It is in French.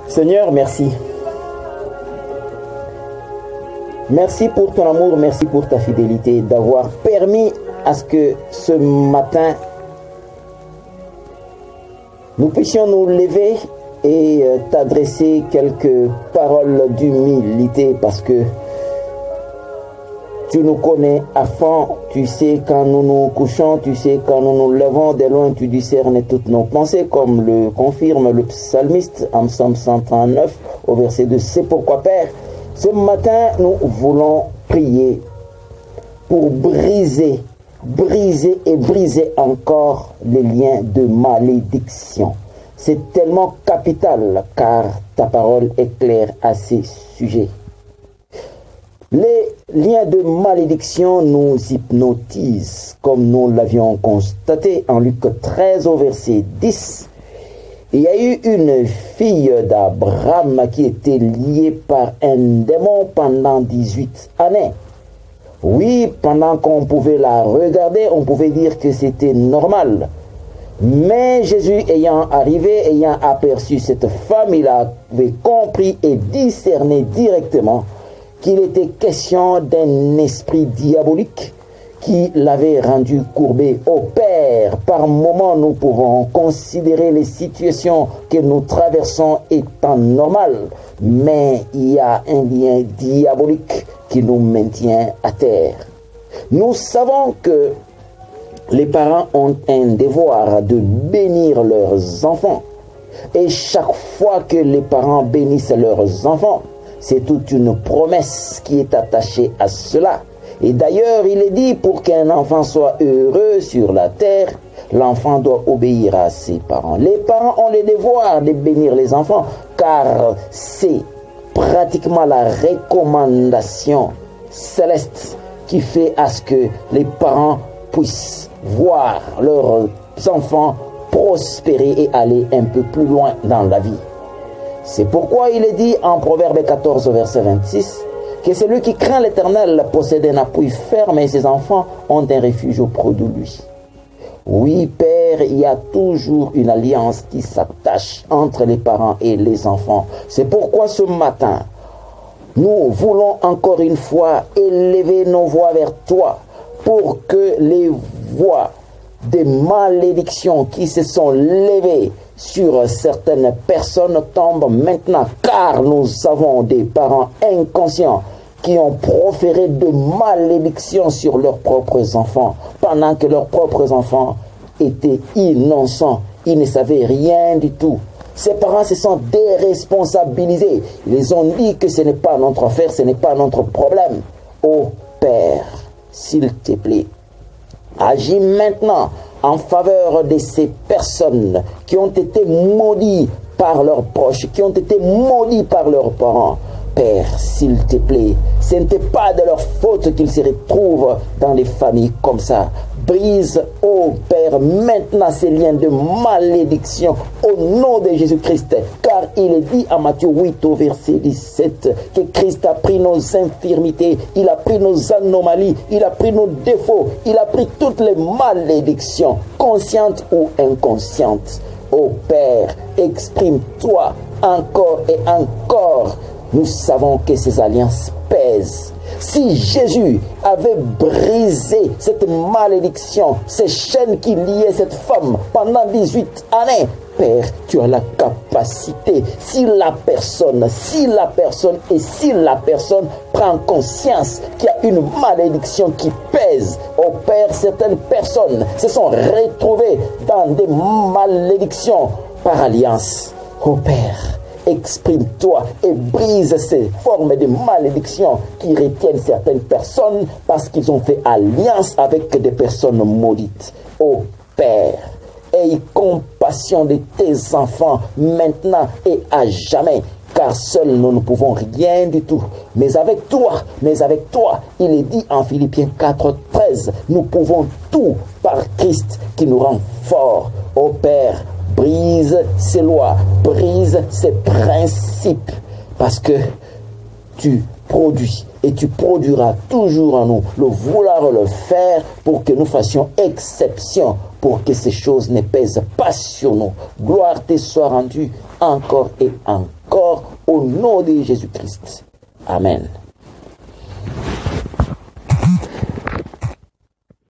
Seigneur, merci. Merci pour ton amour, merci pour ta fidélité, d'avoir permis à ce que ce matin, nous puissions nous lever et t'adresser quelques paroles d'humilité, parce que tu nous connais à fond, tu sais quand nous nous couchons, tu sais quand nous nous levons, de loin tu discernes toutes nos pensées, comme le confirme le psalmiste en psaume 139 au verset 2. C'est pourquoi, Père, ce matin nous voulons prier pour briser encore les liens de malédiction. C'est tellement capital, car ta parole est claire à ces sujets. Les liens de malédiction nous hypnotisent, comme nous l'avions constaté en Luc 13 au verset 10. Il y a eu une fille d'Abraham qui était liée par un démon pendant 18 années. Oui, pendant qu'on pouvait la regarder, on pouvait dire que c'était normal. Mais Jésus ayant aperçu cette femme, il avait compris et discerné directement qu'il était question d'un esprit diabolique qui l'avait rendu courbé. Au Père, par moments, nous pouvons considérer les situations que nous traversons étant normales, mais il y a un lien diabolique qui nous maintient à terre. Nous savons que les parents ont un devoir de bénir leurs enfants. Et chaque fois que les parents bénissent leurs enfants, c'est toute une promesse qui est attachée à cela. Et d'ailleurs, il est dit, pour qu'un enfant soit heureux sur la terre, l'enfant doit obéir à ses parents. Les parents ont le devoir de bénir les enfants, car c'est pratiquement la recommandation céleste qui fait à ce que les parents puissent voir leurs enfants prospérer et aller un peu plus loin dans la vie. C'est pourquoi il est dit en Proverbe 14, verset 26, que celui qui craint l'Éternel possède un appui ferme et ses enfants ont un refuge auprès de lui. Oui, Père, il y a toujours une alliance qui s'attache entre les parents et les enfants. C'est pourquoi ce matin, nous voulons encore une fois élever nos voix vers toi pour que les voix des malédictions qui se sont levées sur certaines personnes tombent maintenant, car nous avons des parents inconscients qui ont proféré de malédictions sur leurs propres enfants, pendant que leurs propres enfants étaient innocents, ils ne savaient rien du tout. Ces parents se sont déresponsabilisés, ils ont dit que ce n'est pas notre affaire, ce n'est pas notre problème. Ô Père, s'il te plaît, agis maintenant en faveur de ces personnes qui ont été maudites par leurs proches, qui ont été maudits par leurs parents. Père, s'il te plaît, ce n'était pas de leur faute qu'ils se retrouvent dans des familles comme ça. Brise, ô Père, maintenant ces liens de malédiction au nom de Jésus-Christ. Car il est dit à Matthieu 8 au verset 17 que Christ a pris nos infirmités, il a pris nos anomalies, il a pris nos défauts, il a pris toutes les malédictions, conscientes ou inconscientes. Ô Père, exprime-toi encore et encore. Nous savons que ces alliances pèsent. Si Jésus avait brisé cette malédiction, ces chaînes qui liaient cette femme pendant 18 années, Père, tu as la capacité, si la personne prend conscience qu'il y a une malédiction qui pèse, oh Père, certaines personnes se sont retrouvées dans des malédictions par alliance. Oh Père, exprime-toi et brise ces formes de malédiction qui retiennent certaines personnes parce qu'ils ont fait alliance avec des personnes maudites. Ô Père, aie compassion de tes enfants maintenant et à jamais, car seuls nous ne pouvons rien du tout. Mais avec toi, il est dit en Philippiens 4:13, nous pouvons tout par Christ qui nous rend forts. Ô Père, brise ces lois, brise ces principes, parce que tu produis et tu produiras toujours en nous le vouloir le faire pour que nous fassions exception, pour que ces choses ne pèsent pas sur nous. Gloire te soit rendue encore et encore. au nom de Jésus-Christ. Amen.